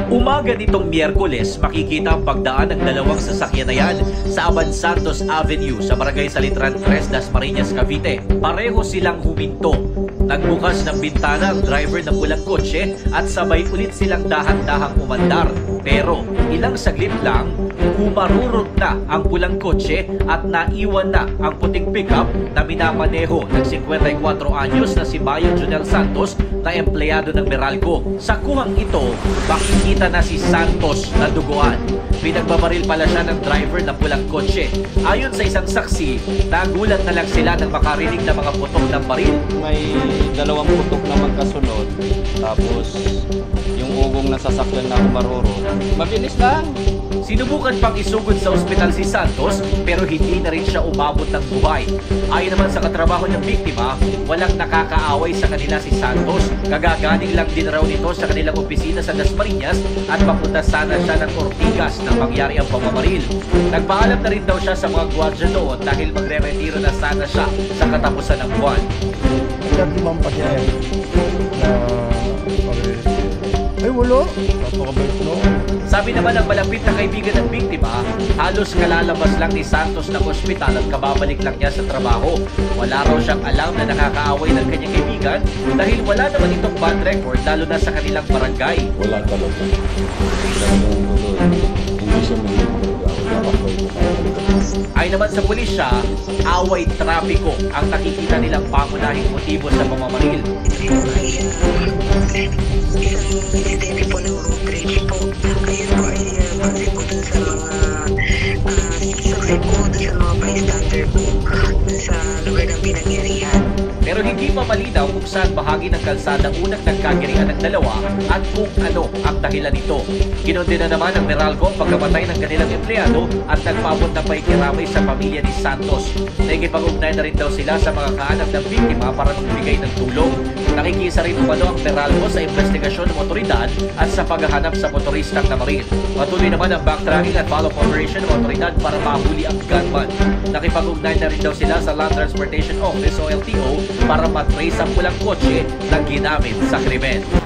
Umaga nitong Miyerkules, makikita ang pagdaan ng dalawang sasakyan na yan sa Aban Santos Avenue sa Barangay Salitran 3, Dasmariñas, Cavite. Pareho silang huminto. Nagbukas ng bintana ang driver ng pulang kotse at sabay ulit silang dahan-dahang umandar. Pero ilang saglit lang, umarurot na ang pulang kotse at naiwan na ang puting pickup na minamaneho ng 54 anyos na si Bayo Junel Santos na empleyado ng Meralco. Sa kuhang ito, makikita na si Santos na duguan. Pinagbabaril pala siya ng driver ng pulang kotse. Ayon sa isang saksi, nagulat na lang sila nang makarinig ng mga putok ng baril. May dalawang putok na magkasunod, tapos yung ugong na sasakyan na umaruro. Mabilis lang. Sinubukan pang isugod sa ospital si Santos pero hindi na rin siya umabot ng buhay. Ayon naman sa katrabaho ng biktima, walang nakakaaway sa kanila si Santos. Kagagaling lang din raw nito sa kanilang opisina sa Dasmariñas at papunta sana siya ng Ortigas nang mangyari ang pamamaril. Nagpaalam na rin daw siya sa mga gwardiya doon dahil magre-retiro na sana siya sa katapusan ng buwan. Naglimang pa siya ay wala. Napakabait no. Sabi naman ng malapit na kaibigan ng biktima, halos kalalabas lang ni Santos ng ospital at kababalik lang niya sa trabaho. Wala raw siyang alam na nakakaaway ng kanyang kaibigan dahil wala naman itong bad record lalo na sa kanilang barangay. Wala talaga. Hindi siya Ay naman sa pulisya, away trapiko ang nakikita nilang pangunahing motibo sa pamamaril. Isang insidente po ng road rage po. Ayun po ay base po dun sa mga saksi po, dun sa mga bystander po sa lugar ng pinangyarihan. Pero hindi pa malinaw kung saan bahagi ng kalsada unang nagkagirian ng dalawa at kung ano ang dahilan nito. Kinundina naman ng Meralco ang pagkamatay ng kanilang empleyado at nagpabot na paikiramay sa pamilya ni Santos. Nakikipag-ugnay na rin daw sila sa mga kaanak ng biktima para magbigay ng tulong. Nakikisa rin umano ang Meralco sa investigasyon ng otoridad at sa paghahanap sa motoristang namaril. Patuloy naman ang backtracking at follow-up operation ng otoridad para mahuli ang gunman. Nakipag-ugnay na rin daw sila sa Land Transportation Office o LTO para matrace ang pulang kotse na ginamit sa krimen.